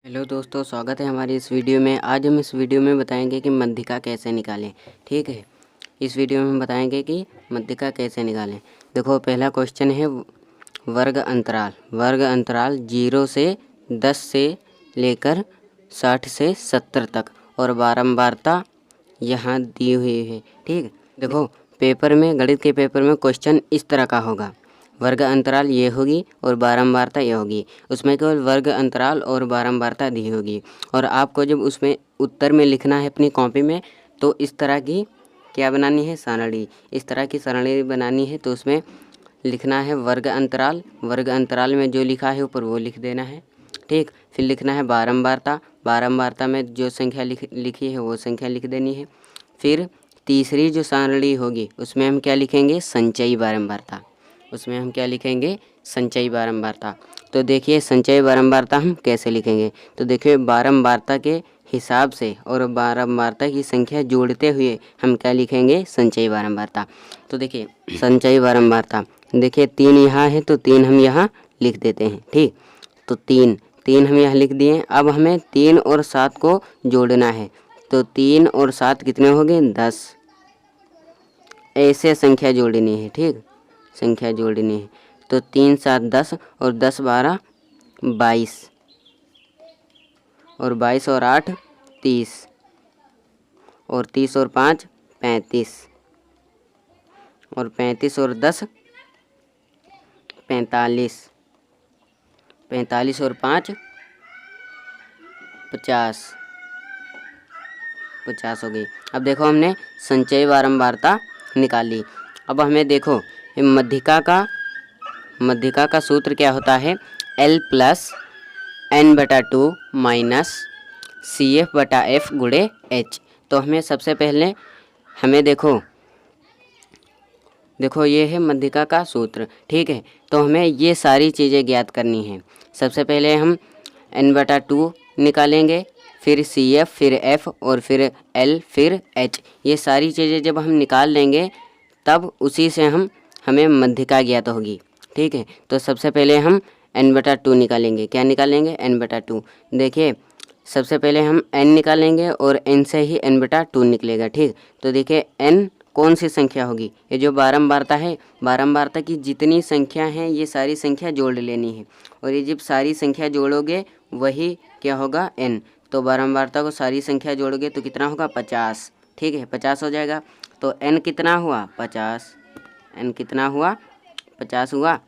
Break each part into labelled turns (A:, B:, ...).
A: Hello दोस्तों, स्वागत है हमारी इस वीडियो में। आज हम इस वीडियो में बताएंगे कि मध्यिका कैसे निकालें। ठीक है, इस वीडियो में हम बताएंगे कि मध्यिका कैसे निकालें। देखो, पहला क्वेश्चन है वर्ग अंतराल। वर्ग अंतराल 0 से 10 से लेकर 60 से 70 तक और बारंबारता यहाँ दी हुई है। ठीक, देखो पेपर में, गणित के पेपर में क्वेश्चन इस तरह का होगा। वर्ग अंतराल ये होगी और बारंबारता ये होगी। उसमें केवल वर्ग अंतराल और बारंबारता दी होगी। और आपको जब उसमें उत्तर में लिखना है अपनी कॉपी में, तो इस तरह की क्या बनानी है, सारणी। इस तरह की सारणी बनानी है। तो उसमें लिखना है वर्ग अंतराल। वर्ग अंतराल में जो लिखा है ऊपर वो लिख देना है। ठीक, फिर लिखना है बारंबारता। बारंबारता में जो संख्या लिखी है वो संख्या लिख देनी है। फिर तीसरी जो सारणी होगी उसमें हम क्या लिखेंगे, संचयी बारंबारता। उसमें हम क्या लिखेंगे, संचयी बारंबारता। तो देखिए संचयी बारंबारता हम कैसे लिखेंगे। तो देखिए बारंबारता के हिसाब से और बारंबारता की संख्या जोड़ते हुए हम क्या लिखेंगे, संचयी बारंबारता। तो देखिए संचयी बारंबारता, देखिए 3 यहाँ है तो 3 हम यहाँ लिख देते हैं। ठीक, तो 3 हम यहाँ लिख दिए। अब हमें 3 और 7 को जोड़ना है। तो 3 और 7 कितने हो गए, 10। ऐसे संख्या जोड़नी है। ठीक, संख्या जोड़नी है। तो 3 7 10 और 10 12 22 और 22 और 8 30 और 30 और 5 35 और 35 और 10 45 45 और 5 50 50 हो गई। अब देखो हमने संचयी बारंबारता निकाल ली। अब हमें देखो मध्यिका का सूत्र क्या होता है, L plus N/2 minus CF/F गुणे H। तो हमें सबसे पहले हमें देखो ये है मध्यिका का सूत्र। ठीक है, तो हमें ये सारी चीज़ें ज्ञात करनी है। सबसे पहले हम N/2 निकालेंगे, फिर CF, फिर F और फिर L, फिर H। ये सारी चीज़ें जब हम निकाल लेंगे तब उसी से हमें मध्यिका ज्ञात होगी। ठीक है, तो सबसे पहले हम N/2 निकालेंगे। क्या निकालेंगे, N/2। देखिए सबसे पहले हम N निकालेंगे और N से ही N/2 निकलेगा। ठीक, तो देखिए N कौन सी संख्या होगी, ये जो बारंबारता है, बारंबारता की जितनी संख्या हैं ये सारी संख्या जोड़ लेनी है। और ये जब सारी संख्या जोड़ोगे वही क्या होगा, N। तो बारंबारता को सारी संख्या जोड़ोगे तो कितना होगा, 50। ठीक है, 50 हो जाएगा। तो N कितना हुआ, 50। N कितना हुआ, 50 हुआ।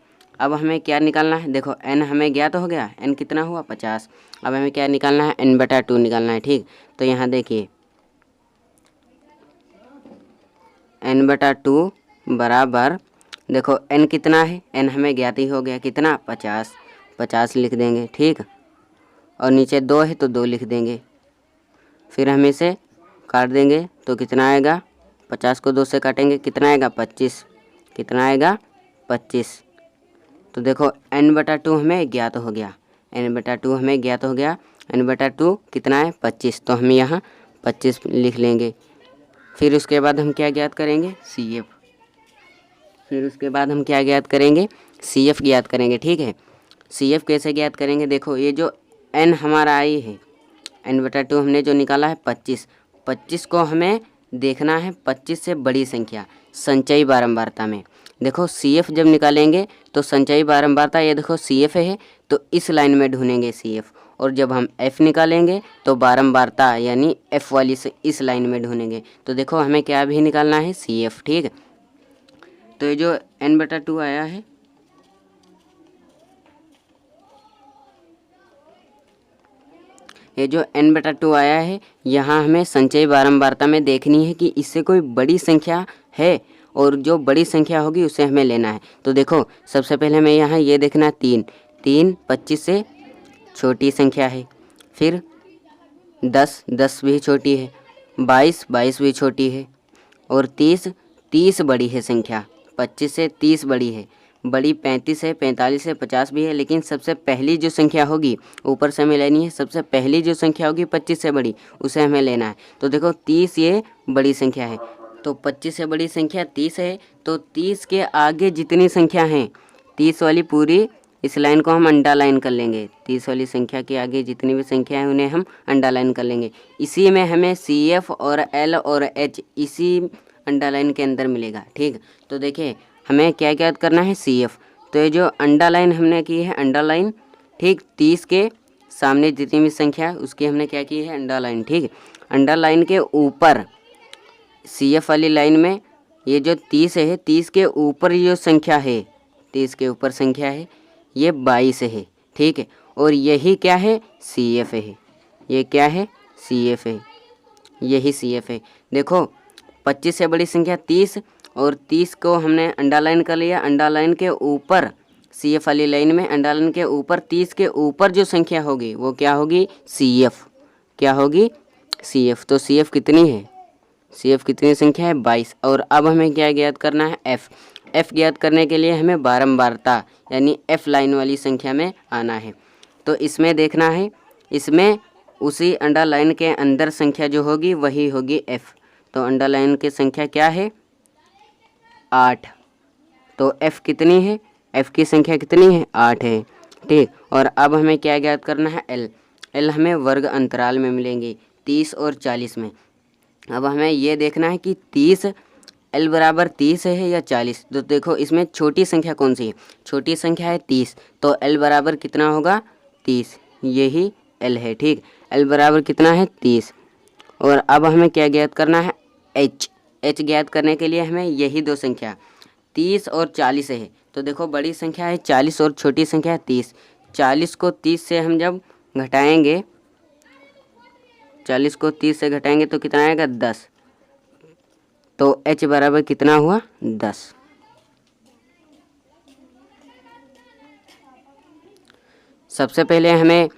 A: अब हमें क्या निकालना है, देखो N हमें ज्ञात हो गया, N कितना हुआ, 50। अब हमें क्या निकालना है, N/2 निकालना है। ठीक, तो यहाँ देखिए N/2 बराबर, देखो N कितना है, N हमें ज्ञात ही हो गया, कितना, 50। 50 लिख देंगे। ठीक, और नीचे 2 है तो 2 लिख देंगे। फिर हम इसे काट देंगे तो कितना आएगा, 50 को 2 से काटेंगे कितना आएगा, 25। कितना आएगा, 25। तो देखो N/2 हमें ज्ञात हो गया। N/2 हमें ज्ञात हो गया। N/2 कितना है, 25। तो हम यहाँ 25 लिख लेंगे। फिर उसके बाद हम क्या ज्ञात करेंगे, CF। फिर उसके बाद हम क्या ज्ञात करेंगे, CF ज्ञात करेंगे। ठीक है, CF कैसे ज्ञात करेंगे, देखो ये जो N हमारा आई है, N/2 हमने जो निकाला है 25, 25 को हमें देखना है 25 से बड़ी संख्या संचयी बारंबारता में। देखो CF जब निकालेंगे तो संचयी बारंबारता, ये देखो CF है तो इस लाइन में ढूंढेंगे CF। और जब हम F निकालेंगे तो बारंबारता यानी F वाली से इस लाइन में ढूंढेंगे। तो देखो हमें क्या भी निकालना है, CF। ठीक, तो ये जो N/2 आया है, ये जो N/2 आया है, यहाँ हमें संचयी बारंबारता में देखनी है कि इससे कोई बड़ी संख्या है और जो बड़ी संख्या होगी उसे हमें लेना है। तो देखो सबसे पहले हमें यहाँ ये देखना है 3 25 से छोटी संख्या है। फिर 10 भी छोटी है, 22 भी छोटी है और 30 बड़ी है संख्या। 25 से 30 बड़ी है, बड़ी 35 है, 45 है, 50 भी है। लेकिन सबसे पहली जो संख्या होगी ऊपर से हमें लेनी है, सबसे पहली जो संख्या होगी 25 से बड़ी उसे हमें लेना है। तो देखो 30 ये बड़ी संख्या है, तो 25 से बड़ी संख्या 30 है। तो 30 के आगे जितनी संख्या हैं 30 वाली पूरी इस लाइन को हम अंडरलाइन कर लेंगे। 30 वाली संख्या के आगे जितनी भी संख्या है उन्हें हम अंडरलाइन कर लेंगे। इसी में हमें CF और L और H इसी अंडरलाइन के अंदर मिलेगा। ठीक, तो देखिए हमें क्या याद करना है, CF। तो ये जो अंडरलाइन हमने की है अंडरलाइन, ठीक, 30 के सामने जितनी भी संख्या है उसकी हमने क्या की है, अंडरलाइन। ठीक, अंडरलाइन के ऊपर CF वाली लाइन में ये जो 30 है, 30 के ऊपर जो संख्या है, 30 के ऊपर संख्या है ये 22 है। ठीक है, और यही क्या है, CF है। ये क्या है, CF है, यही CF है। देखो 25 से बड़ी संख्या 30 और 30 को हमने अंडरलाइन कर लिया। अंडरलाइन के ऊपर CF वाली लाइन में अंडरलाइन के ऊपर 30 के ऊपर जो संख्या होगी वो क्या होगी, CF। क्या होगी, CF। तो CF कितनी है, CF कितनी संख्या है, 22। और अब हमें क्या ज्ञात करना है, F ज्ञात करने के लिए हमें बारंबारता यानी F लाइन वाली संख्या में आना है। तो इसमें देखना है, इसमें उसी अंडरलाइन के अंदर संख्या जो होगी वही होगी F। तो अंडरलाइन की संख्या क्या है, 8। तो F कितनी है, F की संख्या कितनी है, 8 है। ठीक, और अब हमें क्या ज्ञात करना है, L हमें वर्ग अंतराल में मिलेंगे 30 और 40 में। अब हमें ये देखना है कि 30 L बराबर 30 है या 40। तो देखो इसमें छोटी संख्या कौन सी है, छोटी संख्या है 30। तो L बराबर कितना होगा, 30, यही L है। ठीक, L बराबर कितना है, 30। और अब हमें क्या ज्ञात करना है, H ज्ञात करने के लिए हमें यही दो संख्या 30 और 40 है। तो देखो बड़ी संख्या है 40 और छोटी संख्या है 30। 40 को 30 से हम जब घटाएंगे, 40 को 30 से घटाएंगे तो कितना आएगा, 10। तो H बराबर कितना हुआ, 10। सबसे पहले हमें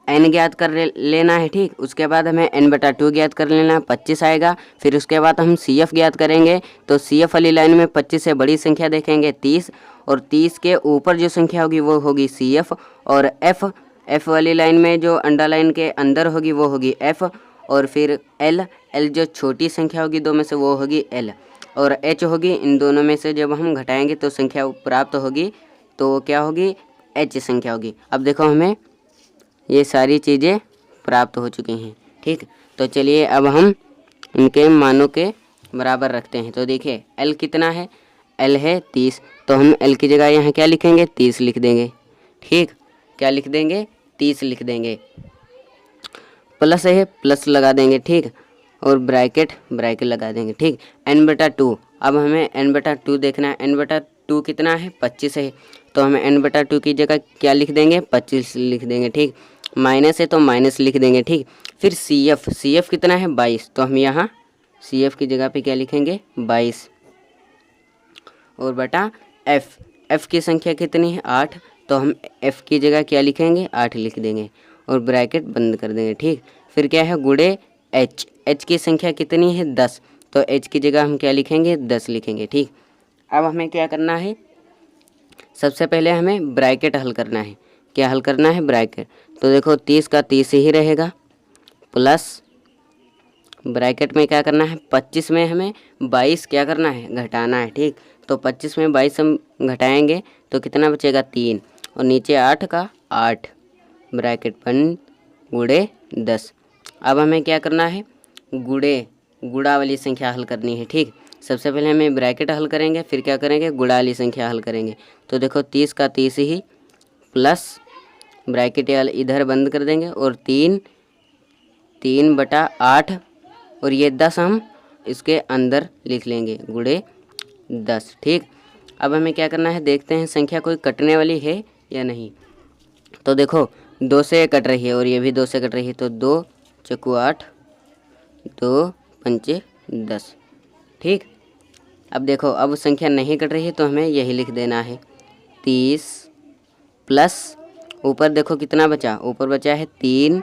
A: n ज्ञात कर लेना है। ठीक, उसके बाद हमें n/2 ज्ञात कर लेना, 25 आएगा। फिर उसके बाद हम CF ज्ञात करेंगे। तो CF वाली लाइन में 25 से बड़ी संख्या देखेंगे 30 और 30 के ऊपर जो संख्या होगी वो होगी CF। और F वाली लाइन में जो अंडरलाइन के अंदर होगी वो होगी F। और फिर L जो छोटी संख्या होगी दो में से वो होगी L। और H होगी, इन दोनों में से जब हम घटाएंगे तो संख्या प्राप्त होगी, तो क्या होगी, H संख्या होगी। अब देखो हमें ये सारी चीज़ें प्राप्त हो चुकी हैं। ठीक, तो चलिए अब हम इनके मानों के बराबर रखते हैं। तो देखिए L कितना है, L है 30। तो हम L की जगह यहाँ क्या लिखेंगे, 30 लिख देंगे। ठीक, क्या लिख देंगे, 30 लिख देंगे। प्लस है, प्लस लगा देंगे। ठीक, और ब्रैकेट लगा देंगे। ठीक, n/2। अब हमें n/2 देखना है। n/2 कितना है, 25 है। तो हमें n/2 की जगह क्या लिख देंगे, 25 लिख देंगे। ठीक, माइनस है तो माइनस लिख देंगे। ठीक, फिर CF कितना है, 22। तो हम यहाँ CF की जगह पे क्या लिखेंगे, 22 और बटा F की संख्या कितनी है, 8। तो हम F की जगह क्या लिखेंगे, 8 लिख देंगे और ब्रैकेट बंद कर देंगे। ठीक, फिर क्या है, गुणे H की संख्या कितनी है, 10। तो H की जगह हम क्या लिखेंगे, 10 लिखेंगे। ठीक, अब हमें क्या करना है, सबसे पहले हमें ब्रैकेट हल करना है। क्या हल करना है, ब्रैकेट। तो देखो 30 का 30 ही रहेगा, प्लस ब्रैकेट में क्या करना है, 25 में हमें 22 क्या करना है, घटाना है। ठीक, तो 25 में 22 हम घटाएंगे तो कितना बचेगा, 3। और नीचे 8 का 8, ब्रैकेट बंद, गुणे 10। अब हमें क्या करना है, गुणा वाली संख्या हल करनी है। ठीक, सबसे पहले हमें ब्रैकेट हल करेंगे, फिर क्या करेंगे, गुणा वाली संख्या हल करेंगे। तो देखो 30 का 30 ही, प्लस ब्रैकेट इधर बंद कर देंगे और 3/8 और ये 10 हम इसके अंदर लिख लेंगे, गुणे 10। ठीक, अब हमें क्या करना है, देखते हैं संख्या कोई कटने वाली है या नहीं। तो देखो 2 से कट रही है और ये भी 2 से कट रही है। तो 2 चक्कू 8, 2 पंचे 10। ठीक, अब देखो अब संख्या नहीं कट रही है तो हमें यही लिख देना है, 30 प्लस ऊपर देखो कितना बचा, ऊपर बचा है 3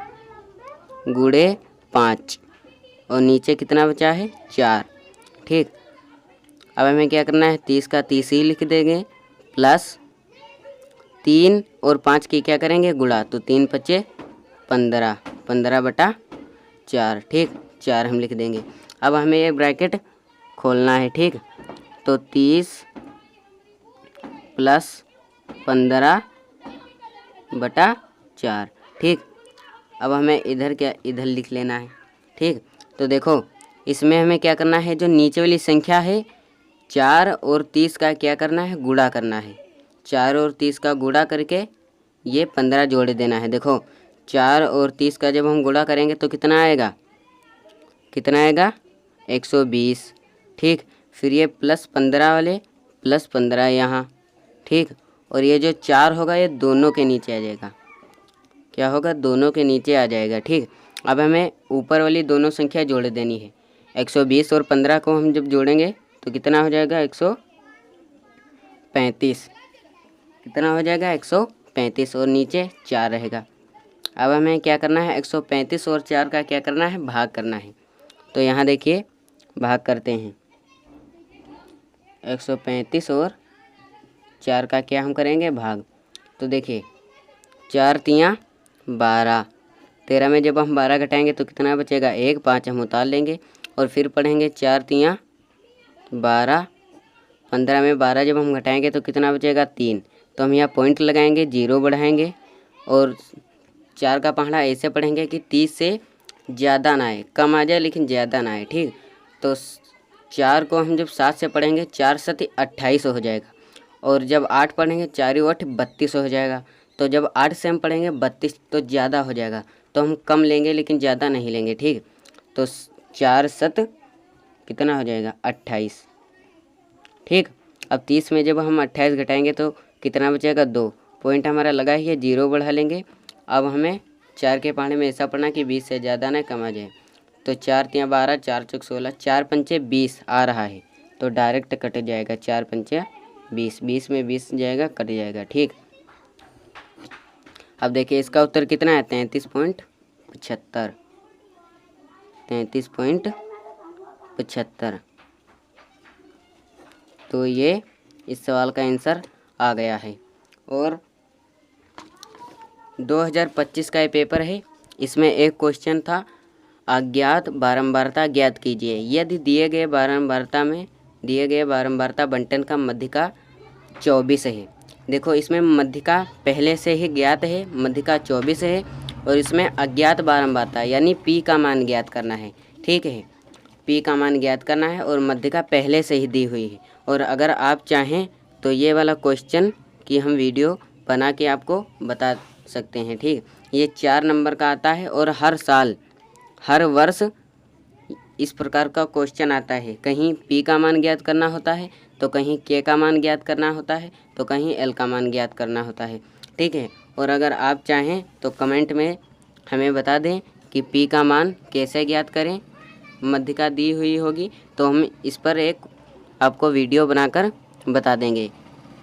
A: गुणे 5 और नीचे कितना बचा है, 4। ठीक, अब हमें क्या करना है, 30 का 30 ही लिख देंगे, प्लस 3 और 5 की क्या करेंगे, गुणा। तो 3 पचे 15, 15/4। ठीक, 4 हम लिख देंगे। अब हमें ये ब्रैकेट खोलना है। ठीक, तो 30 प्लस 15 बटा 4। ठीक, अब हमें इधर लिख लेना है। ठीक, तो देखो इसमें हमें क्या करना है, जो नीचे वाली संख्या है 4 और 30 का क्या करना है, गुणा करना है। 4 और 30 का गुणा करके ये 15 जोड़ देना है। देखो 4 और 30 का जब हम गुणा करेंगे तो कितना आएगा, 120। ठीक, फिर ये +15 वाले +15 यहाँ। ठीक, और ये जो 4 होगा ये दोनों के नीचे आ जाएगा। क्या होगा, दोनों के नीचे आ जाएगा। ठीक, अब हमें ऊपर वाली दोनों संख्या जोड़ देनी है। 120 और 15 को हम जब जोड़ेंगे तो कितना हो जाएगा, 135। कितना हो जाएगा, 135, और नीचे 4 रहेगा। अब हमें क्या करना है, 135 और 4 का क्या करना है, भाग करना है। तो यहाँ देखिए भाग करते हैं। 135 और 4 का क्या हम करेंगे, भाग। तो देखिए 4 तियाँ 12, 13 में जब हम 12 घटाएंगे तो कितना बचेगा, 1, 5 हम उतार लेंगे और फिर पढ़ेंगे 4 तियाँ 12, 15 में 12 जब हम घटाएंगे तो कितना बचेगा, 3। तो हम यहाँ पॉइंट लगाएंगे, 0 बढ़ाएंगे और 4 का पहाड़ा ऐसे पढ़ेंगे कि 30 से ज़्यादा ना आए, कम आ जाए लेकिन ज़्यादा ना आए। ठीक, तो 4 को हम जब 7 से पढ़ेंगे 4 7 28 हो जाएगा, और जब 8 पढ़ेंगे 4 8 32 हो जाएगा। तो जब 8 से हम पढ़ेंगे 32 तो ज़्यादा हो जाएगा, तो हम कम लेंगे लेकिन ज़्यादा नहीं लेंगे। ठीक, तो 4 7 कितना हो जाएगा, 28। ठीक, अब 30 में जब हम 28 घटाएंगे तो कितना बचेगा, 2। पॉइंट हमारा लगा ही है, 0 बढ़ा लेंगे। अब हमें 4 के पहाड़े में ऐसा पढ़ना कि 20 से ज़्यादा ना कम आ जाए। तो 4 तियाँ 12, 4 चौक 16, 4 पंचे 20 आ रहा है तो डायरेक्ट कट जाएगा। 4 पंचे 20, 20 में 20 जाएगा, कट जाएगा। ठीक, अब देखिए इसका उत्तर कितना है, 33.75। 33.75। तो ये इस सवाल का आंसर आ गया है। और 2025 का ये पेपर है, इसमें एक क्वेश्चन था, अज्ञात बारंबारता ज्ञात कीजिए। यदि दिए गए बारंबारता बंटन का मध्यिका 24 है। देखो इसमें मध्यिका पहले से ही ज्ञात है, मध्यिका 24 है, और इसमें अज्ञात बारंबारता यानी P का मान ज्ञात करना है। ठीक है, P का मान ज्ञात करना है और मध्यिका पहले से ही दी हुई है। और अगर आप चाहें तो ये वाला क्वेश्चन की हम वीडियो बना के आपको बता सकते हैं। ठीक, ये 4 नंबर का आता है और हर साल हर वर्ष इस प्रकार का क्वेश्चन आता है। कहीं P का मान ज्ञात करना होता है, तो कहीं K का मान ज्ञात करना होता है, तो कहीं L का मान ज्ञात करना होता है। ठीक है, और अगर आप चाहें तो कमेंट में हमें बता दें कि P का मान कैसे ज्ञात करें, मध्यिका दी हुई होगी तो हम इस पर एक आपको वीडियो बनाकर बता देंगे,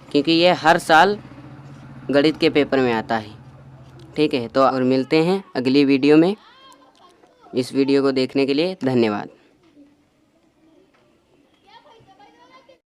A: क्योंकि ये हर साल गणित के पेपर में आता है। ठीक है, तो और मिलते हैं अगली वीडियो में। इस वीडियो को देखने के लिए धन्यवाद।